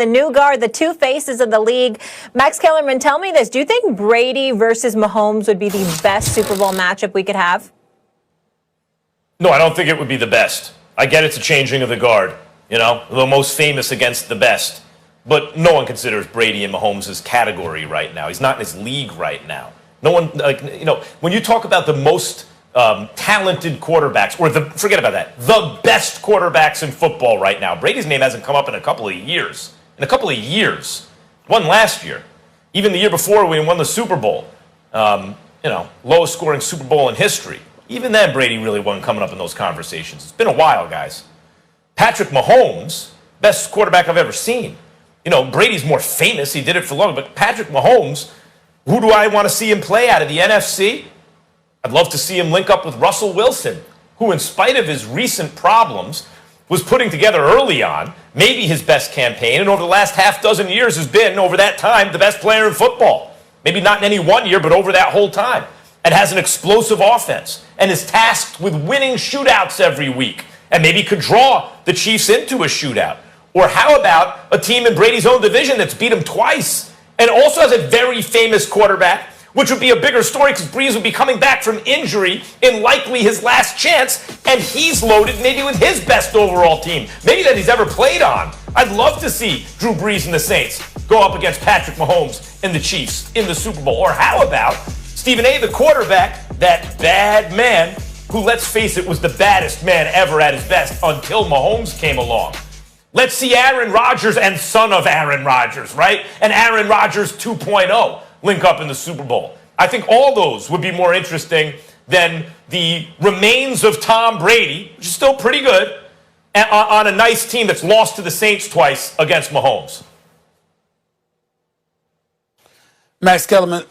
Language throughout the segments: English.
The new guard, the two faces of the league. Max Kellerman, tell me this. Do you think Brady versus Mahomes would be the best Super Bowl matchup we could have? No, I don't think it would be the best. I get it's a changing of the guard, the most famous against the best. But no one considers Brady in Mahomes' category right now. He's not in his league right now. No one, when you talk about the most talented quarterbacks, forget about that, the best quarterbacks in football right now, Brady's name hasn't come up in a couple of years. Won last year. Even the year before when he won the Super Bowl. Lowest scoring Super Bowl in history. Even then, Brady really wasn't coming up in those conversations. It's been a while, guys. Patrick Mahomes, best quarterback I've ever seen. Brady's more famous. He did it for long. But Patrick Mahomes, who do I want to see him play out of the NFC? I'd love to see him link up with Russell Wilson, who, in spite of his recent problems, was putting together early on maybe his best campaign, and over the last half dozen years has been, over that time, the best player in football. Maybe not in any one year, but over that whole time. And has an explosive offense, and is tasked with winning shootouts every week, and maybe could draw the Chiefs into a shootout. Or how about a team in Brady's own division that's beat him twice, and also has a very famous quarterback, which would be a bigger story because Brees would be coming back from injury in likely his last chance, and he's loaded maybe with his best overall team, maybe that he's ever played on. I'd love to see Drew Brees and the Saints go up against Patrick Mahomes and the Chiefs in the Super Bowl. Or how about Stephen A., the quarterback, that bad man who, let's face it, was the baddest man ever at his best until Mahomes came along. Let's see Aaron Rodgers and son of Aaron Rodgers, right? And Aaron Rodgers 2.0 link up in the Super Bowl. I think all those would be more interesting than the remains of Tom Brady, which is still pretty good, on a nice team that's lost to the Saints twice against Mahomes. Max Kellerman,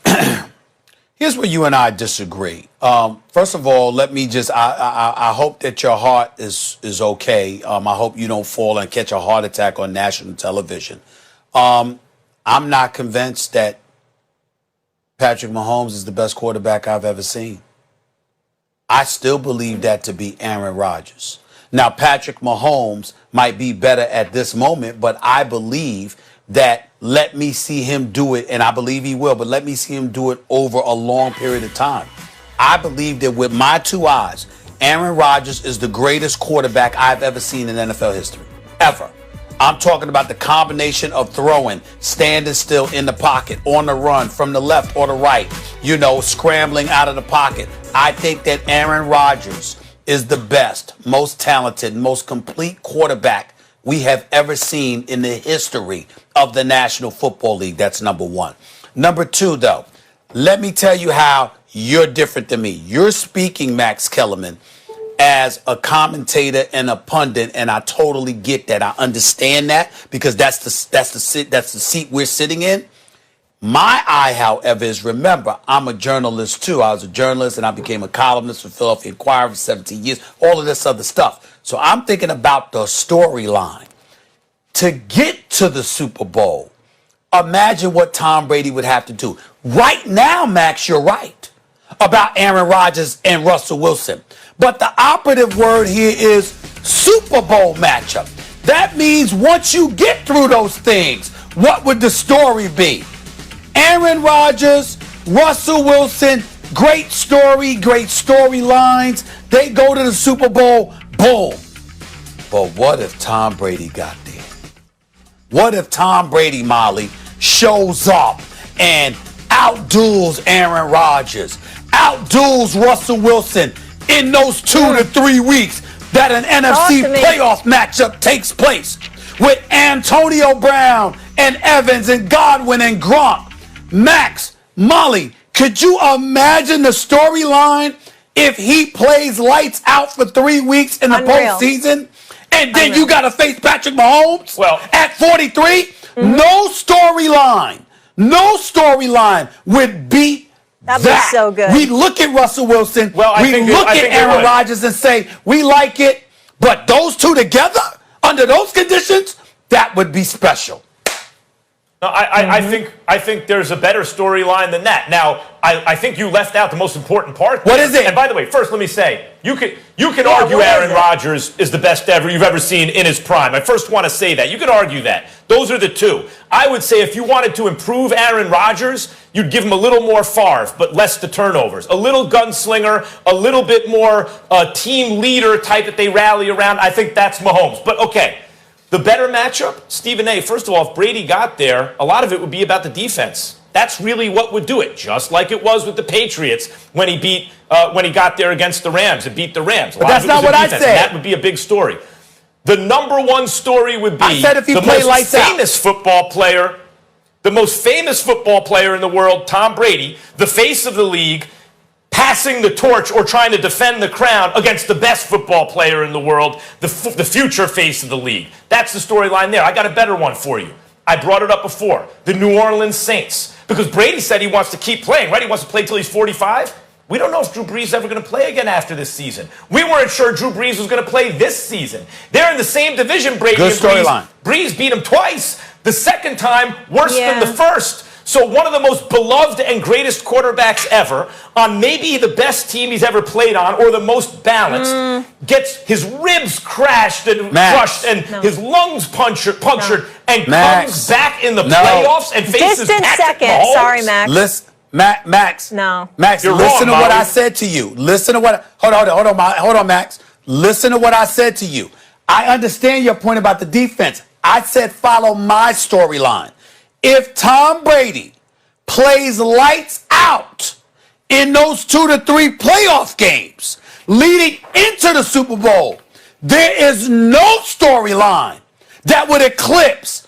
here's where you and I disagree. First of all, let me just, I hope that your heart is okay. I hope you don't fall and catch a heart attack on national television. I'm not convinced that Patrick Mahomes is the best quarterback I've ever seen. I still believe that to be Aaron Rodgers. Now, Patrick Mahomes might be better at this moment, but I believe that let me see him do it, and I believe he will, but let me see him do it over a long period of time. I believe that with my two eyes, Aaron Rodgers is the greatest quarterback I've ever seen in NFL history, ever. I'm talking about the combination of throwing, standing still in the pocket, on the run, from the left or the right, scrambling out of the pocket. I think that Aaron Rodgers is the best, most talented, most complete quarterback we have ever seen in the history of the National Football League. That's number one. Number two, though, let me tell you how you're different than me. You're speaking, Max Kellerman, as a commentator and a pundit, and I totally get that. I understand that because that's the seat we're sitting in. My eye, however, is, remember, I'm a journalist too. I was a journalist and I became a columnist for Philadelphia Inquirer for 17 years, all of this other stuff. So I'm thinking about the storyline. To get to the Super Bowl, imagine what Tom Brady would have to do. Right now, Max, you're right about Aaron Rodgers and Russell Wilson. But the operative word here is Super Bowl matchup. That means once you get through those things, what would the story be? Aaron Rodgers, Russell Wilson, great story, great storylines. They go to the Super Bowl, boom. But what if Tom Brady got there? What if Tom Brady, Molly, shows up and outduels Aaron Rodgers, outduels Russell Wilson in those 2 to 3 weeks that an NFC playoff matchup takes place with Antonio Brown and Evans and Godwin and Gronk? Max, Molly, could you imagine the storyline if he plays lights out for 3 weeks in the postseason? And then you got to face Patrick Mahomes at 43? Mm-hmm. No storyline would beat that. That was so good. We look at Russell Wilson, we look at Aaron Rodgers and say, we like it, but those two together, under those conditions, that would be special. No, I think there's a better storyline than that. Now, I think you left out the most important part. What is it? And by the way, first let me say, you can argue Aaron Rodgers is the best you've ever seen in his prime. I first want to say that. You can argue that. Those are the two. I would say if you wanted to improve Aaron Rodgers, you'd give him a little more Favre, but less the turnovers. A little gunslinger, a little bit more team leader type that they rally around. I think that's Mahomes. But okay. The better matchup, Stephen A., first of all, if Brady got there, a lot of it would be about the defense. That's really what would do it, just like it was with the Patriots when he got there against the Rams and beat the Rams. But that's not what I said. That would be a big story. The number one story would be I said if he the played most lights out. famous football player, the most famous football player in the world, Tom Brady, the face of the league, passing the torch or trying to defend the crown against the best football player in the world, the future face of the league. That's the storyline there. I got a better one for you. I brought it up before. The New Orleans Saints. Because Brady said he wants to keep playing, right? He wants to play till he's 45. We don't know if Drew Brees is ever going to play again after this season. We weren't sure Drew Brees was going to play this season. They're in the same division, Brady Good and Brees. storyline. Brees beat him twice. The second time, worse than the first. So one of the most beloved and greatest quarterbacks ever on maybe the best team he's ever played on or the most balanced gets his ribs crashed and crushed and his lungs punctured and comes back in the playoffs and faces Distant Patrick second. Mahomes. Sorry, Max. Listen, Max. No. Max, You're listen wrong, to what Molly. I said to you. Listen to what. Hold on, Max. Listen to what I said to you. I understand your point about the defense. I said follow my storyline. If Tom Brady plays lights out in those 2 to 3 playoff games leading into the Super Bowl, there is no storyline that would eclipse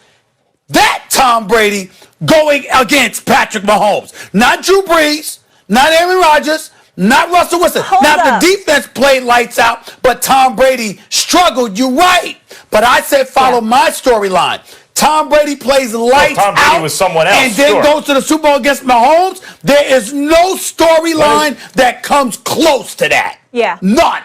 that Tom Brady going against Patrick Mahomes. Not Drew Brees, not Aaron Rodgers, not Russell Wilson. Now, the defense played lights out, but Tom Brady struggled. You're right. But I said follow my storyline. Tom Brady plays lights Tom Brady out was someone else, and then goes to the Super Bowl against Mahomes. There is no storyline that comes close to that. Yeah. None.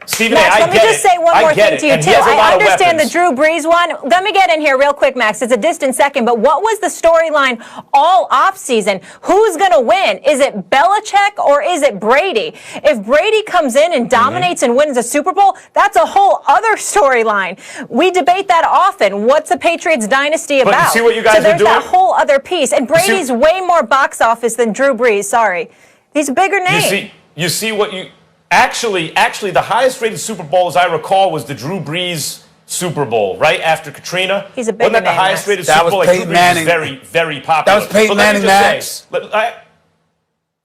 Stephen Max, A., let me just say one more thing to you, too. I understand the Drew. Drew Brees one. Let me get in here real quick, Max. It's a distant second, but what was the storyline all offseason? Who's going to win? Is it Belichick or is it Brady? If Brady comes in and dominates and wins a Super Bowl, that's a whole other storyline. We debate that often. What's the Patriots dynasty about? But you see what you guys so there's are doing? that whole other piece. And Brady's way more box office than Drew Brees. Sorry. He's a bigger name. You see what you... Actually, the highest-rated Super Bowl, as I recall, was the Drew Brees Super Bowl, right after Katrina. He's a bigger Wasn't that the name, highest-rated Max. Super Bowl? That was Like, Peyton Drew Brees was Manning. very, very popular. That was Peyton Manning, Max.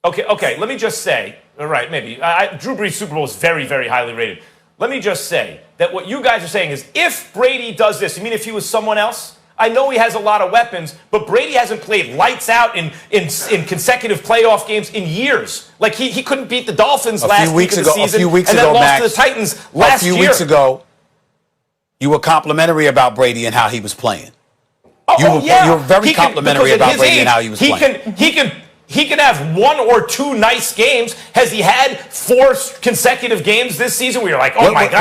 Okay, let me just say, all right, maybe. Drew Brees Super Bowl is very, very highly rated. Let me just say that what you guys are saying is if Brady does this, you mean if he was someone else? I know he has a lot of weapons, but Brady hasn't played lights out in consecutive playoff games in years. Like, he couldn't beat the Dolphins last week of the season. A few weeks and ago, then lost Max, to the Titans last year. A few weeks ago, you were complimentary about Brady and how he was playing. You were very complimentary about Brady and how he was playing. He can have 1 or 2 nice games. Has he had 4 consecutive games this season where you're like, oh my God?